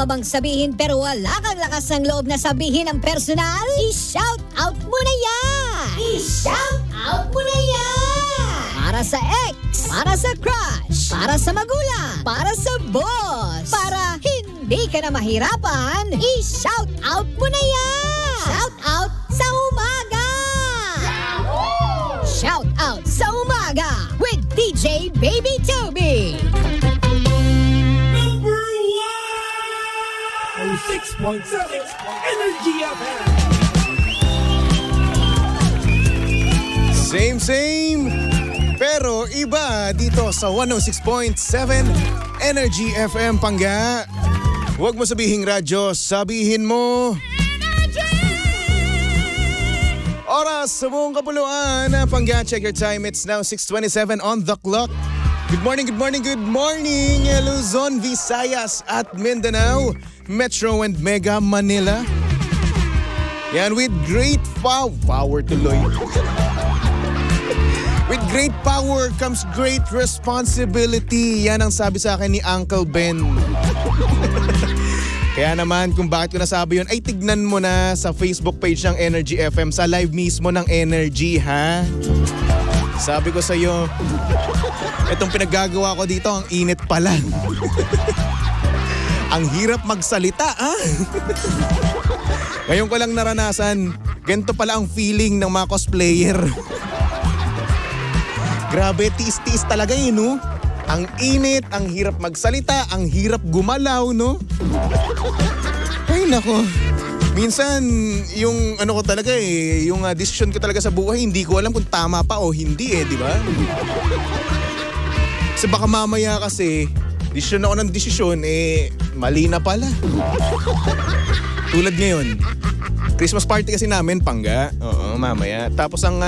bang sabihin pero wala kang lakas ng loob na sabihin ang personal? I-shout out mo na yan! I-shout out mo na yan! Para sa ex, para sa crush, para sa magulang, para sa boss, para hindi ka na mahirapan, i-shout out mo na yan! Shout out sa umaga! Shout out sa umaga with DJ Baby Toby! 6.7 Energy FM. Same, pero iba dito sa 106.7 Energy FM Pangga. Huwag mo sabihing radyo, sabihin mo oras sa buong kapuluan. Pangga, check your time. It's now 6:27 on the clock. Good morning, Luzon, Visayas at Mindanao, Metro and Mega Manila. Yan, with great power tuloy. With great power comes great responsibility. Yan ang sabi sa akin ni Uncle Ben. Kaya naman kung bakit ko nasabi yun, ay tignan mo na sa Facebook page ng Energy FM, sa live mismo ng Energy, ha? Sabi ko sa'yo, itong pinaggagawa ko dito, ang init pala. Ang hirap magsalita, ha? Ngayon ko lang naranasan, ganito pala ang feeling ng mga cosplayer. Grabe, tiis-tiis talaga yun, no? Ang init, ang hirap magsalita, ang hirap gumalaw, no? Ay, nako. Minsan, yung ano ko talaga yung decision ko talaga sa buhay, hindi ko alam kung tama pa o hindi di ba? Kasi baka mamaya kasi, desisyon ako ng desisyon, mali na pala. Tulad ngayon, Christmas party kasi namin, Pangga. Oo, mamaya. Tapos ang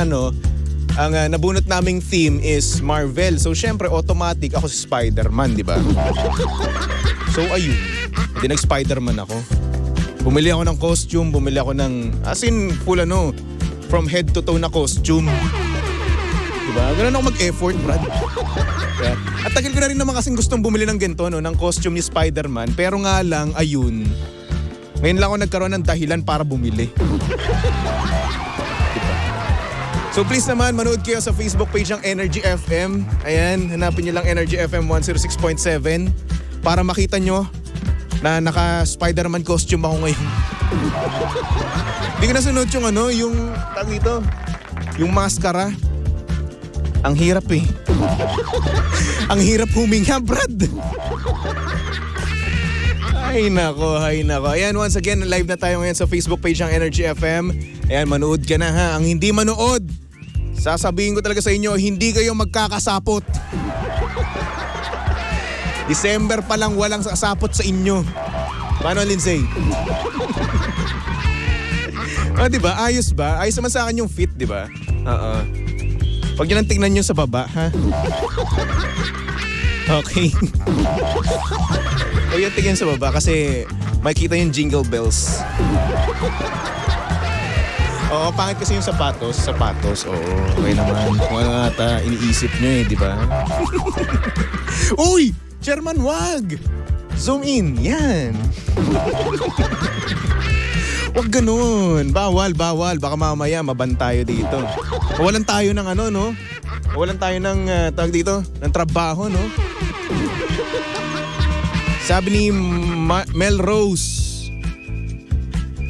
nabunot naming theme is Marvel. So, syempre, automatic ako si Spider-Man, di ba? So, ayun. Hindi nag-Spider-Man ako. Bumili ako ng costume, bumili ako ng, as in, full from head to toe na costume. Diba? Ganun ako mag-effort, Brad. Yeah. At tagal ko na rin naman kasing gustong bumili ng ganito, ng costume ni Spider-Man. Pero nga lang, ayun, ngayon lang ako nagkaroon ng dahilan para bumili. Diba? So please naman, manood kayo sa Facebook page ng Energy FM. Ayan, hanapin nyo lang Energy FM 106.7 para makita nyo na naka-Spider-Man costume ako ngayon. Hindi ko nasunod yung tag dito, yung maskara. Ang hirap Ang hirap huminga, Brad. Ay nako. Ayan, once again, live na tayo ngayon sa Facebook page ng Energy FM. Ayan, manood ka na, ha. Ang hindi manood, sasabihin ko talaga sa inyo, hindi kayo magkakasapot. December pa lang walang sasapot sa inyo. Paano, Lindsay? Diba? Ayos ba? Ayos naman sa akin yung fit, diba? Oo. Huwag nyo lang tingnan nyo sa baba, ha? Okay. Huwag nyo tingnan sa baba kasi makikita yung jingle bells. Oo, pangit kasi yung sapatos. Oo, okay naman. Kung ano ata, iniisip nyo diba? Uy! Chairman, wag! Zoom in, yan. Wag ganun. Bawal. Baka mamaya maban tayo dito. Walan tayo ng Walan tayo ng, tawag dito, ng trabaho, no? Sabi ni Mel Rose,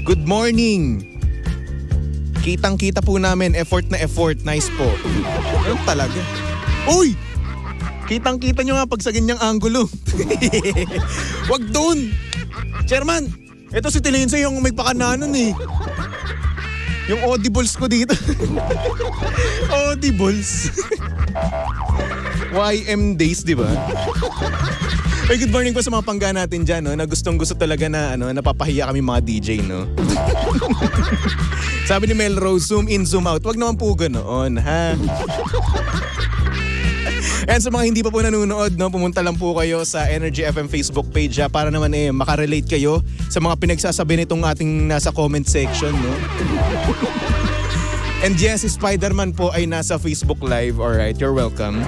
good morning. Kitang-kita po namin, effort na effort. Nice po. Ano talaga? Uy! Kitang-kita nyo nga pag sa ganyang angulo. Wag doon! Chairman, ito si Tilinsa yung may pakananon Yung audibles ko dito. Audibles. YM days, di ba? Ay, good morning po sa mga pangga natin dyan, no? Na gustong-gusto talaga na napapahiya kami mga DJ, no? Sabi ni Melrose, zoom in, zoom out. Wag naman po ganoon, ha? And sa mga hindi pa po nanonood, no, pumunta lang po kayo sa Energy FM Facebook page para naman makarelate kayo sa mga pinagsasabi nitong ating nasa comment section, no? And yes, si Spider-Man po ay nasa Facebook Live. Alright, you're welcome.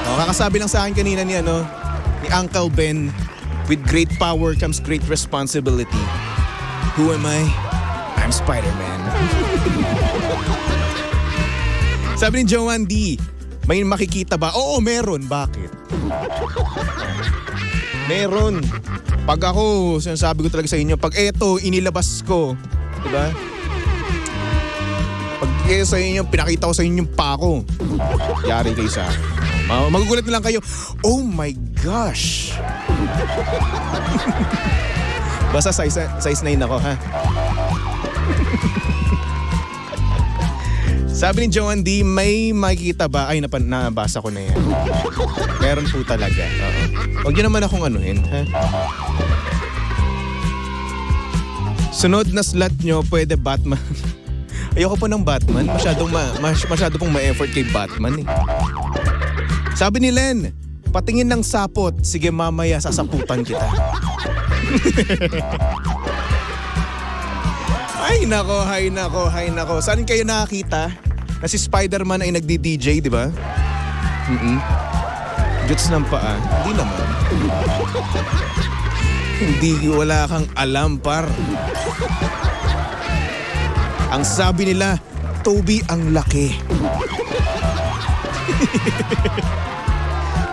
Kakasabi lang sa akin kanina ni Uncle Ben, With great power comes great responsibility. Who am I? I'm Spider-Man. Sabi ni Joanne D, may makikita ba? Oo, meron. Bakit? Meron. Pag ako, sinasabi ko talaga sa inyo, pag eto, inilabas ko, di ba? Pag sa inyo, pinakita ko sa inyo yung pako, yari kayo sa akin. Magugulat na lang kayo, oh my gosh! Basta size 9 ako, ha? Sabi ni Joanne D, may makikita ba? Ay, nabasa ko na yan. Meron po talaga. Oo. Huwag yun naman akong anuhin, ha? Sunod na slot nyo, pwede Batman. Ayoko po ng Batman. Masyado pong ma-effort kay Batman, eh. Sabi ni Len, patingin ng sapot. Sige, mamaya sasaputan kita. Ay nako. Saan kayo nakakita na si Spider-Man ay nagdi-DJ, di ba? Juts ng paa. Hindi naman. Hindi, wala kang alam, par. Ang sabi nila, Toby ang laki.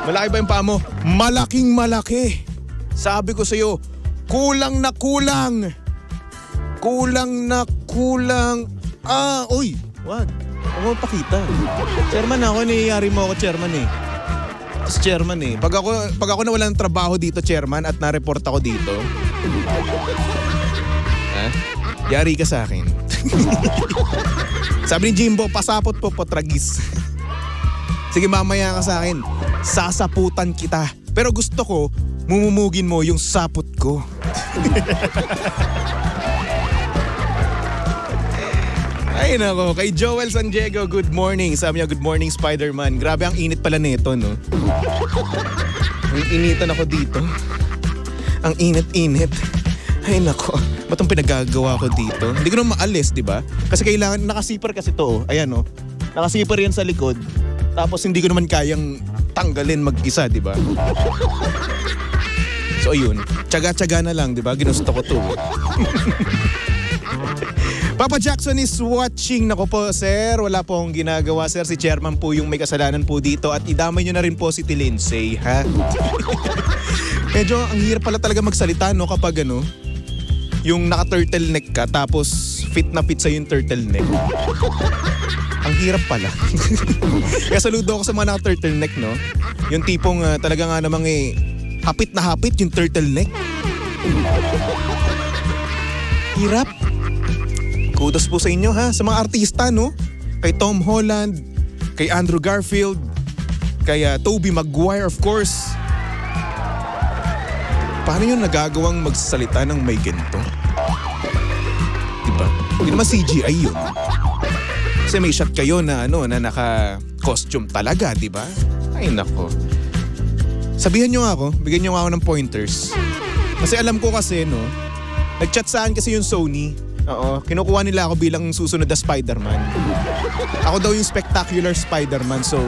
Malaki ba yung paa mo? Malaking malaki. Sabi ko sa'yo, kulang na kulang. Uy, wag. Huwag mo pakita. Chairman ako, niyayari mo ako, chairman eh. Tapos chairman eh. Pag ako nawala ng trabaho dito, chairman, at na-report ako dito. Ha? Yari ka sa akin. Sabi ni Jimbo, pasapot po, potragis. Sige, mamaya ka sa akin. Sasaputan kita. Pero gusto ko, mumumugin mo yung sapot ko. Ay nako, kay Joel San Diego, good morning. Sabi niya, good morning Spider-Man. Grabe ang init pala nito, no? Ang initan ako dito. Ang init-init. Ay nako, ba't ang pinagagawa ko dito? Hindi ko na maalis, di ba? Kasi kailangan, nakasipar kasi to. Ayan, no? Nakasipar yan sa likod. Tapos hindi ko naman kayang tanggalin mag-isa, di ba? So ayun, tsaga-tsaga na lang, di ba? Ginusto ko to. Papa Jackson is watching. Nako po, sir. Wala po akong ginagawa, sir. Si chairman po yung may kasalanan po dito. At idamay nyo na rin po si Lindsay, ha? Medyo ang hirap pala talaga magsalita, no? Kapag ano, yung naka-turtleneck ka, tapos fit na fit sa yung turtleneck. Ang hirap pala. Kaya saludo ako sa mga naka-turtleneck, no? Yung tipong talaga nga namang hapit na hapit yung turtleneck. Hirap. Kudos po sa inyo, ha? Sa mga artista, no? Kay Tom Holland, kay Andrew Garfield, kay Tobey Maguire, of course. Paano yun nagagawang magsalita ng may ganito? Diba? Hindi naman CGI yun. Kasi may shot kayo na na naka-costume talaga, diba? Ay nako. Sabihan nyo nga ako, bigyan nyo nga ako ng pointers. Kasi alam ko kasi, no? Nag-chat saan kasi yung Sony. Oo, kinukuha nila ako bilang susunod na Spider-Man. Ako daw yung spectacular Spider-Man, so,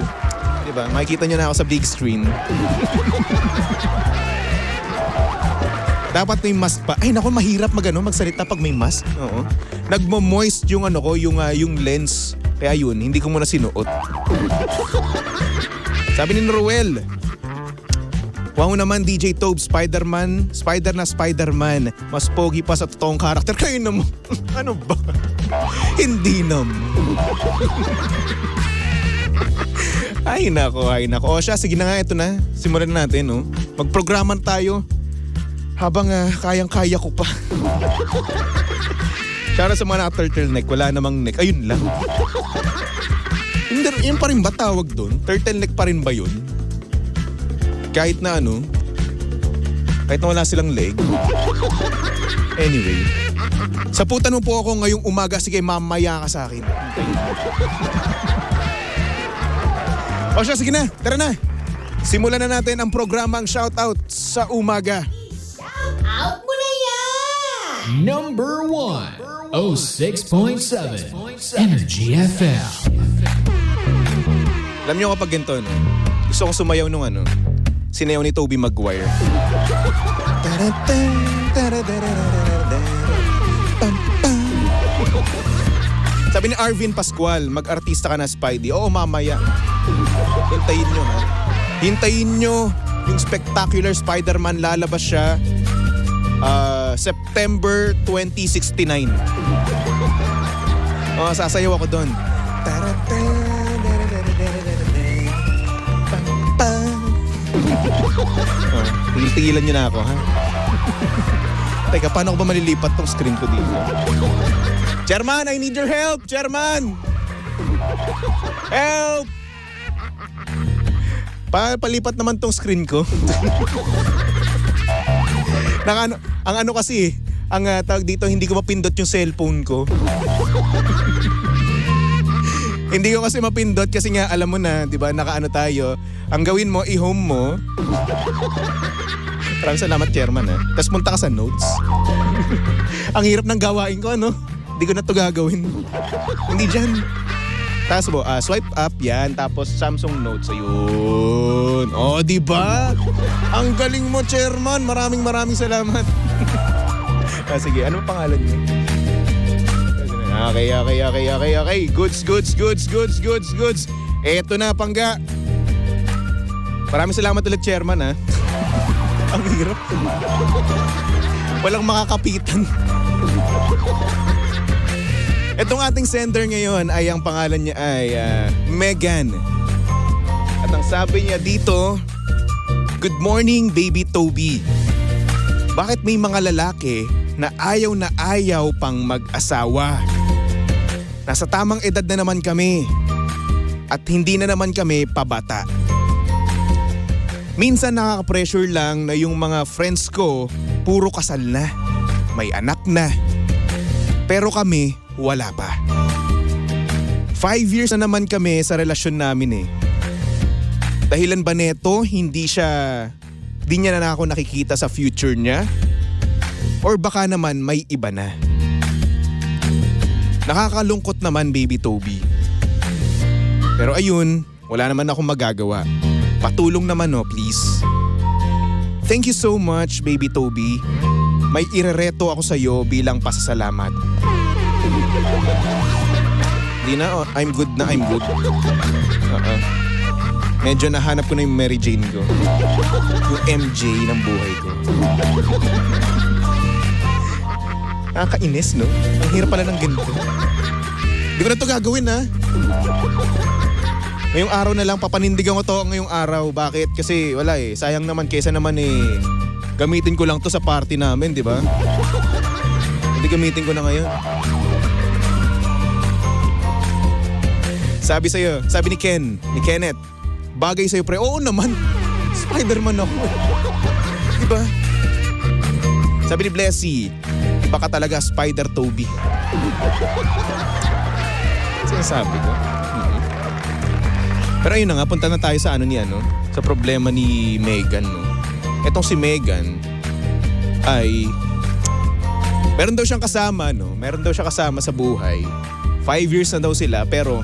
diba, makikita nyo na ako sa big screen. Dapat may mask pa. Ay naku, mahirap magsalita pag may mask. Oo. Nagmo-moist yung yung lens. Kaya yun, hindi ko muna sinuot. Sabi ni Noruel, wow naman DJ Tobe, Spider-Man, Spider-Man. Mas pogi pa sa totoong karakter. Kayo naman. Ano ba? Hindi naman. Ay nako. O siya, sige na nga, ito na. Simulan natin, no? Magprograman tayo. Habang kayang-kaya ko pa. Shoutout sa mga naka-turtleneck, wala namang neck. Ayun lang. Yun pa rin ba tawag doon? Turtleneck pa rin ba yun? Kahit na kahit na wala silang leg. Anyway. Saputan mo po ako ngayong umaga. Sige, mamaya ka sa akin. O siya, sige na. Tara na. Simulan na natin ang programang Shoutout sa umaga. Out mo na yan! Number 1, 06.7 Energy FM. Alam niyo kapag ganito, no? Gusto kong sumayaw nung sinayaw ni Tobey Maguire. Sabi ni Arvin Pascual, mag-artista ka na, Spidey. Oo, mamaya. Hintayin nyo, ha? Hintayin nyo yung Spectacular Spider-Man. Lalabas siya September 2069. Sasayaw ako doon. Tigilan nyo na ako, ha? Teka, paano ko ba malilipat tong screen ko dito? Chairman, I need your help! Chairman! Help! Palipat naman tong screen ko. Ang ano kasi, ang tawag dito, hindi ko mapindot yung cellphone ko. Hindi ko kasi mapindot kasi nga alam mo na, 'di ba? Nakaano tayo. Ang gawin mo, i-home mo. Maraming salamat, Chairman, ha. Tapos punta ka sa notes. Ang hirap ng gawain ko, ano? Hindi ko na 'to gagawin. Hindi diyan. Tapos swipe up 'yan, tapos Samsung Notes, ayun. Oh, 'di ba? Ang galing mo, Chairman. Maraming salamat. Sige, ano pangalan niyo? Okay. Goods. Eto na, Pangga. Maraming salamat ulit, Chairman, ha. Ang hirap. Walang makakapitan. Etong ating sender ngayon ay ang pangalan niya ay Megan. At ang sabi niya dito, "Good morning, baby Toby. Bakit may mga lalaki na ayaw pang mag-asawa? Nasa tamang edad na naman kami at hindi na naman kami pabata. Minsan nakaka-pressure lang na yung mga friends ko puro kasal na, may anak na. Pero kami, wala pa. 5 years na naman kami sa relasyon namin eh. Dahilan ba neto, di niya na ako nakikita sa future niya? Or baka naman may iba na? Nakakalungkot naman, baby Toby. Pero ayun, wala naman akong magagawa. Patulong naman, please. Thank you so much, baby Toby. May irereto ako sa'yo bilang pasasalamat." Di na, I'm good. Medyo nahanap ko na yung Mary Jane ko. Yung MJ ng buhay ko. Nakakainis, no? Ang hirap pala ng ganito. Di ko na ito gagawin, ha? Ngayong araw na lang, papanindigan ko to ngayong araw. Bakit? Kasi wala eh. Sayang naman, kesa naman gamitin ko lang to sa party namin, di ba? Hindi gamitin ko na ngayon. Sabi ni Kenneth, "Bagay sa'yo, pre." Oo naman. Spider-Man ako. Di ba? Sabi ni Blessy, "Iba ka talaga, Spider Toby." Sinasabi ko. Pero ayun na nga, punta na tayo sa sa problema ni Megan, no. Etong si Megan ay meron daw siyang kasama, no. Meron daw siya kasama sa buhay. 5 years na daw sila, pero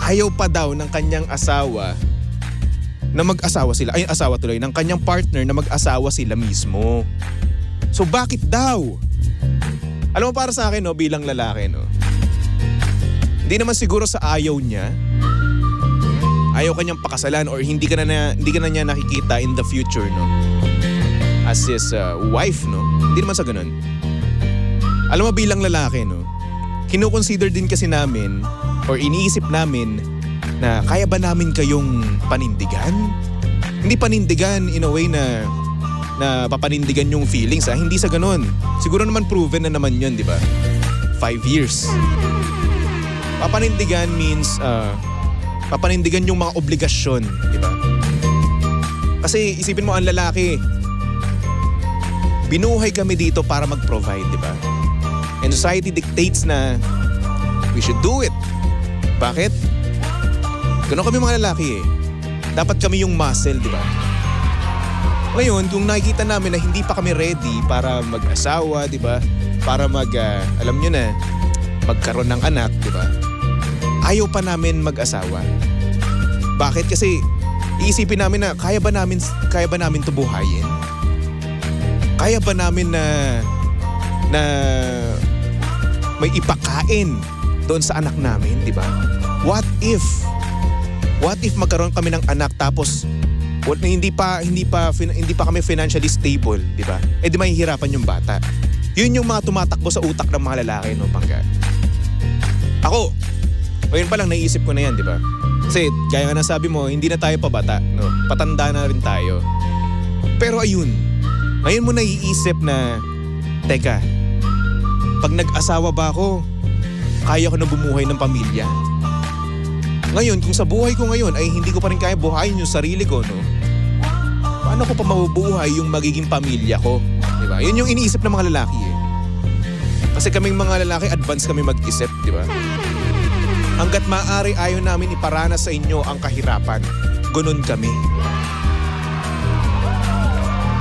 ayaw pa daw ng kanyang asawa na mag-asawa sila. Ay, asawa tuloy, ng kanyang partner na mag-asawa sila mismo. So bakit daw? Alam mo, para sa akin, no, bilang lalaki, no, hindi naman siguro sa ayaw niya. Ayaw kanyang pakasalan or hindi ka na niya nakikita in the future, no, as his wife, no. Hindi naman sa ganun. Alam mo, bilang lalaki, no, kinukonsider din kasi namin or iniisip namin na kaya ba namin kayong panindigan? Hindi panindigan in a way na papanindigan yung feelings, ha? Hindi sa ganun. Siguro naman proven na naman yun, di ba? 5 years. Papanindigan means papanindigan yung mga obligasyon, di ba? Kasi isipin mo, ang lalaki, binuhay kami dito para mag-provide, di ba? And society dictates na we should do it. Bakit? Ganun kami mga lalaki eh. Dapat kami yung muscle, di ba? Ngayon, kung nakikita namin na hindi pa kami ready para mag-asawa, di ba? Para alam nyo na, magkaroon ng anak, di ba? Ayaw pa namin mag-asawa. Bakit? Kasi iisipin namin na kaya ba namin to buhayin? Kaya ba namin na may ipakain doon sa anak namin, di ba? What if magkaroon kami ng anak tapos hindi pa kami financially stable, di ba? Eh di mahihirapan yung bata. Yun yung mga tumatakbo sa utak ng mga lalaki, no, Pangga? Ako, ngayon pa lang naisip ko na yan, di ba? Kasi gaya nga ng sabi mo, hindi na tayo pabata, no? Patanda na rin tayo. Pero ayun, ngayon mo naiisip na, teka, pag nag-asawa ba ako, kaya ko na bumuhay ng pamilya? Ngayon, kung sa buhay ko ngayon ay hindi ko pa rin kaya buhayin yung sarili ko, no? Paano ko pa mabubuhay yung magiging pamilya ko? Diba? Yun yung iniisip ng mga lalaki eh. Kasi kaming mga lalaki, advance kami mag-isip, di ba? Hanggat maaari ayaw namin iparanas sa inyo ang kahirapan. Ganun kami.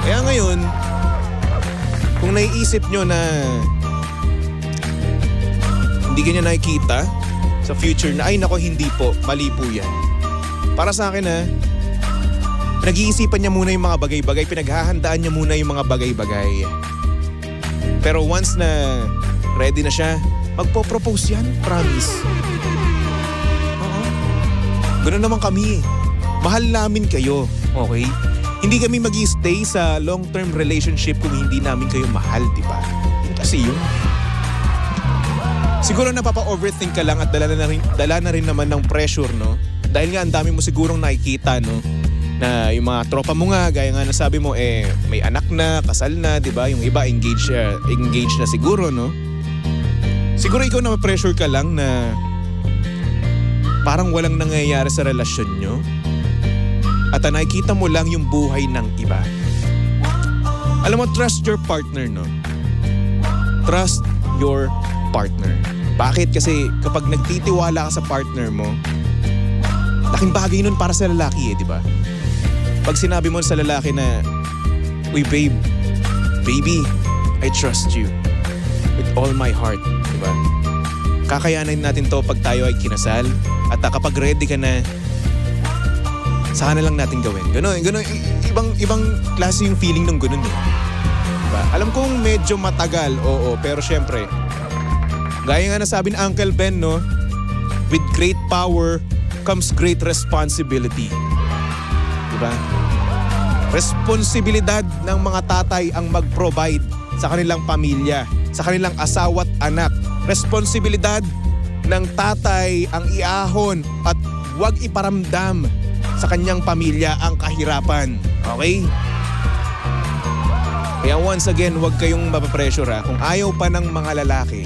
Kaya ngayon, kung naiisip nyo na hindi ganyan nakikita sa future na, ay nako hindi po, mali po yan. Para sa akin nag-iisipan niya muna yung mga bagay-bagay, pinaghahandaan niya muna yung mga bagay-bagay. Pero once na ready na siya, magpo-propose yan, promise. Oo. Ganun naman kami. Mahal namin kayo, okay? Hindi kami mag-i-stay sa long-term relationship kung hindi namin kayo mahal, di ba? Kasi yun. Siguro napapa-overthink ka lang at dala na rin naman ng pressure, no? Dahil nga ang dami mo sigurong nakikita, no? Na yung mga tropa mo nga, gaya nga nasabi mo, may anak na, kasal na, di ba? Yung iba engaged na siguro, no? Siguro ikaw na pressure ka lang na parang walang nangyayari sa relasyon nyo. At nakikita mo lang yung buhay ng iba. Alam mo, trust your partner, no? Trust your partner. Bakit? Kasi kapag nagtitiwala ka sa partner mo, laking bagay nun para sa lalaki di ba? Pag sinabi mo sa lalaki na, uy baby, I trust you with all my heart, di ba? Kakayanin natin to pag tayo ay kinasal at kapag ready ka na, saka na lang natin gawin. Ganon, ibang klase yung feeling ng ganun eh. Diba? Alam kong medyo matagal, oo, pero syempre, gaya nga nasabi ni Uncle Ben, no? With great power comes great responsibility. Diba? Responsibilidad ng mga tatay ang mag-provide sa kanilang pamilya, sa kanilang asawa at anak. Responsibilidad ng tatay ang iahon at huwag iparamdam sa kanyang pamilya ang kahirapan. Okay? Kaya once again, huwag kayong mapapressure ha. Kung ayaw pa ng mga lalaki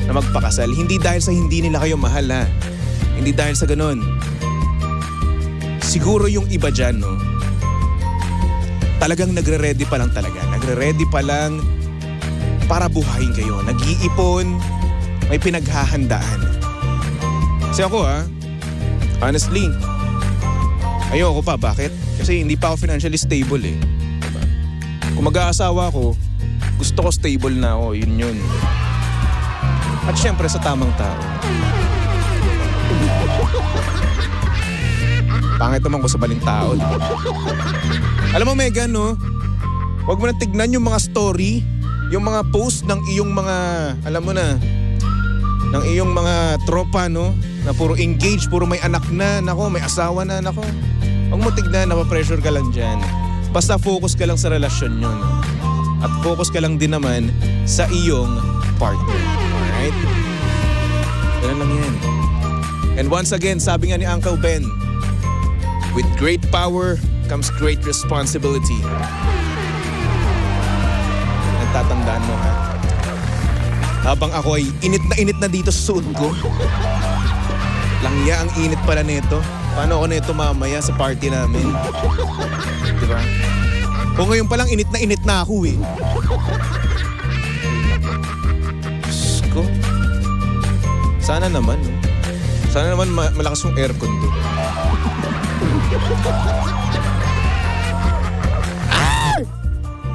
na magpakasal, hindi dahil sa hindi nila kayo mahal ha. Hindi dahil sa ganun. Siguro yung iba dyan, no? Talagang nagre-ready pa lang talaga. Nagre-ready pa lang para buhayin kayo. Nag-iipon, may pinaghahandaan. Kasi ako honestly, ayoko pa. Bakit? Kasi hindi pa ako financially stable eh. Diba? Kung mag-aasawa ako, gusto ko stable na ako. Yun. At syempre sa tamang tao. Pangit naman ko sa baling tao. Diba? Alam mo, Megan, no? Huwag mo na tignan yung mga story, yung mga post ng iyong mga, alam mo na, ng iyong mga tropa, no? Na puro engaged, puro may anak na, nako, may asawa na, nako. Huwag mo tignan, napapressure ka lang dyan. Basta focus ka lang sa relasyon nyo, no? At focus ka lang din naman sa iyong partner. Alright? Ganun lang yan. And once again, sabi nga ni Uncle Ben, with great power comes great responsibility. Nagtatandaan mo ha? Habang ako ay init na dito sa suot ko. Langya ang init pala nito. Paano ako nito mamaya sa party namin? Diba? Kung ngayon palang init na ako eh. Diyos ko. Sana naman. No? Sana naman malakas yung aircon doon.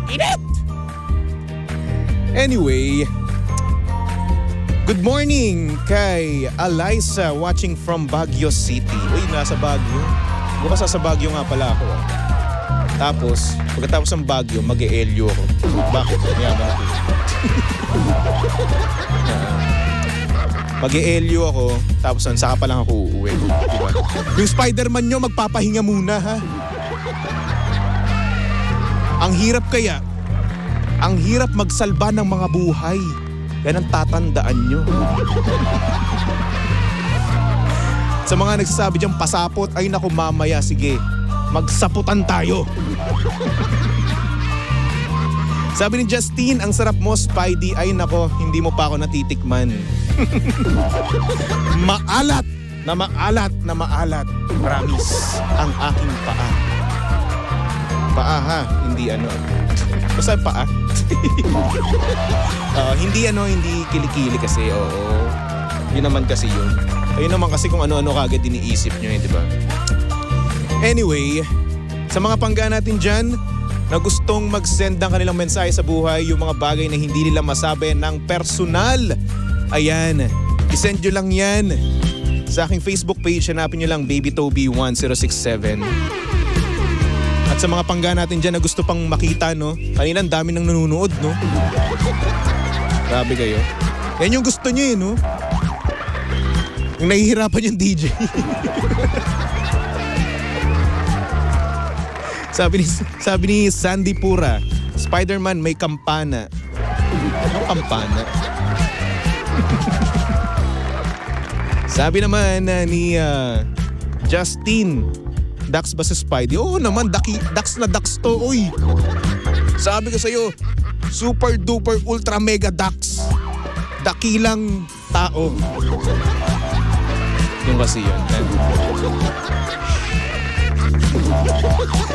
Init! Anyway, good morning kay Eliza watching from Baguio City. Uy, nasa Baguio. Bukas sa Baguio nga pala ako. Tapos, pagkatapos ng Baguio, mag-e-Elyo ako. Bakit? Mayaman ako. Mag-e-Elyo ako, tapos saka pa lang ako uuwi. Diba? Yung Spider-Man nyo, magpapahinga muna, ha? Ang hirap kaya, ang hirap magsalba ng mga buhay. Yan ang tatandaan nyo. Sa mga nagsasabi diyang pasapot, ay naku mamaya, sige, magsaputan tayo. Sabi ni Justine, ang sarap mo, Spidey. Ay nako, hindi mo pa ako natitikman. Maalat na maalat na maalat. Promise, ang aking paa. Paa ha, hindi ano. Basta paa. Hindi kilikili kasi, oo. Yun naman kasi yun. Ayun naman kasi kung ano-ano kagad iniisip nyo di ba? Anyway, sa mga pangga natin dyan na gustong mag-send ng kanilang mensahe sa buhay, yung mga bagay na hindi nila masabi ng personal, ayan, isend nyo lang yan sa aking Facebook page. Hanapin nyo lang BabyToby1067. At sa mga pangga natin dyan na gusto pang makita, no? Kanina ang dami nang nanonood, no? Grabe kayo. Yan yung gusto nyo no? Yung nahihirapan yung DJ. Sabi ni Sandy Pura, Spider-Man may kampana. Anong kampana? Sabi naman ni Justine, Dax ba si Spidey? Oo naman, Dax na Dax to, uy. Sabi ko sa'yo, super duper ultra mega Dax. Dakilang tao. Yung kasi yun.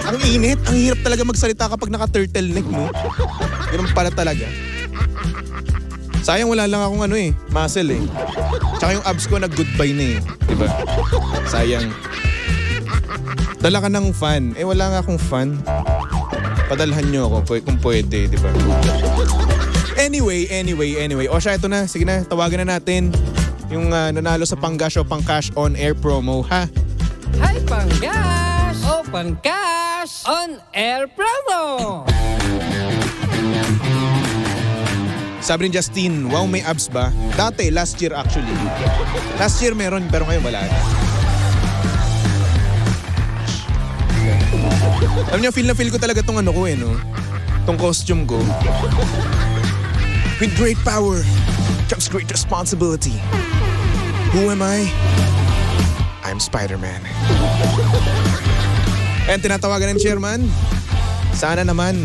Ang init, ang hirap talaga magsalita kapag naka-turtleneck, no? Ganun pala talaga. Sayang wala lang akong muscle eh. Tsaka yung abs ko nag-goodbye na eh. Diba? Sayang. Dala ka ng fan. Eh wala nga akong fan. Padalhan nyo ako kung pwede, diba? Anyway. O siya, ito na. Sige na, tawagan na natin yung nanalo sa Panggash o Pang-Cash on Air promo, ha? Hi, Panggash! O Pang-Cash on Air promo! Sabi ni Justine, wow, may abs ba? Dati, last year actually. Last year meron, pero ngayon wala na. Alam niyo, feel na feel ko talaga tong no? Tong costume ko. With great power comes great responsibility. Who am I? I'm Spider-Man. And tinatawagan ng chairman, sana naman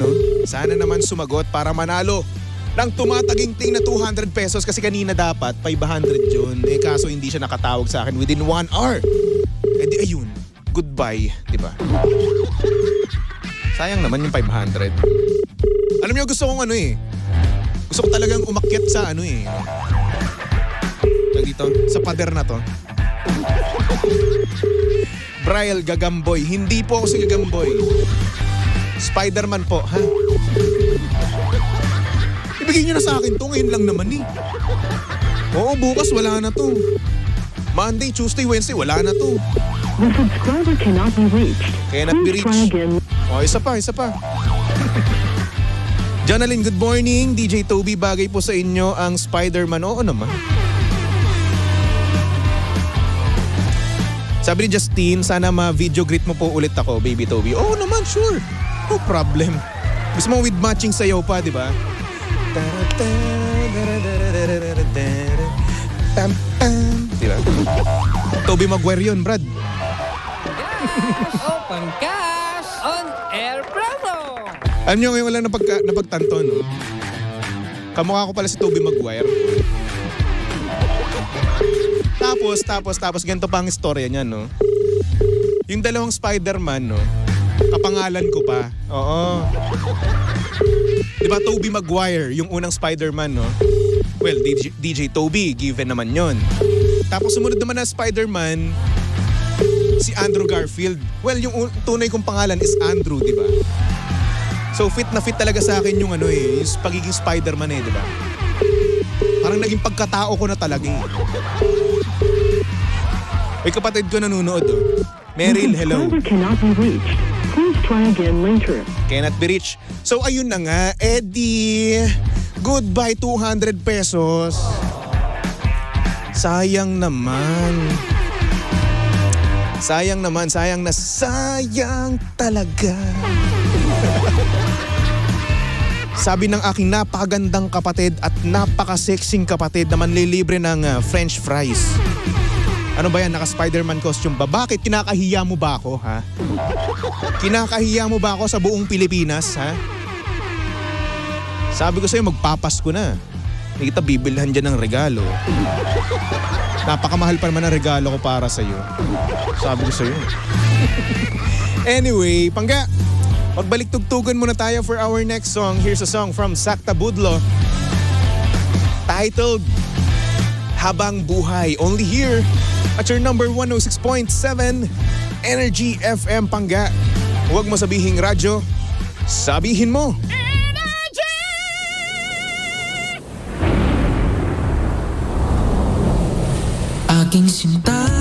sumagot para manalo ng tumataginting na 200 pesos kasi kanina dapat 500 yun. Eh kaso hindi siya nakatawag sa akin within 1 hour. Eh di ayun, goodbye, di ba? Sayang naman yung 500. Alam niyo, gusto kong gusto ko talagang umakyat sa dito, sa pader na to. Brian Gagamboy. Hindi po ako si Gagamboy. Spider-Man po, ha? Ibigay niyo na sa akin to. Ngayon lang naman Oo, bukas wala na to. Monday, Tuesday, Wednesday, wala na to. The subscriber cannot be reached. Cannot be Please try reached. again. Oh, isa pa. Jonalyn, good morning. DJ Toby, bagay po sa inyo ang Spider-Man. Oo naman. Sabi ni Justine, sana ma-video greet mo po ulit ako, Baby Toby. Oo naman, sure. No problem. Gusto mo with matching sayaw pa, di ba? Di ba? Toby Maguire yun, Brad. O Pang-Cash on Air promo! Alam niyo ngayon wala napagtanto, no? Kamukha ko pala si Toby Maguire. Tapos, ganito pa ang istorya niya, no? Yung dalawang Spider-Man, no? Kapangalan ko pa. Oo. Diba Toby Maguire, yung unang Spider-Man, no? Well, DJ Toby, given naman yon. Tapos sumunod naman na Spider-Man, si Andrew Garfield. Well, yung tunay kong pangalan is Andrew, diba? So fit na fit talaga sa akin yung yung pagiging Spider-Man diba? Parang naging pagkatao ko na talaga May kapatid ko nanonood Meryl, hello. The subscriber cannot be reached. Please Try again later. Cannot be reached. So ayun na nga, Eddie. Goodbye 200 pesos. Sayang naman. Sayang talaga. Sabi ng aking napakagandang kapatid at napaka-sexing kapatid na manlilibre ng French fries. Ano ba yan? Naka-Spider-Man costume ba? Bakit? Kinakahiya mo ba ako, ha? Kinakahiya mo ba ako sa buong Pilipinas, ha? Sabi ko sa'yo, magpapasko na. Hindi kita bibilhan dyan ng regalo. Napakamahal pa naman ang regalo ko para sa'yo. Sabi ko sa'yo. Anyway, Pangga, magbalik tugtugan muna tayo for our next song. Here's a song from Sakta Budlo titled Habang Buhay. Only here at your number 106.7 Energy FM, Pangga. Huwag mo sabihing radyo, sabihin mo. Aking sinta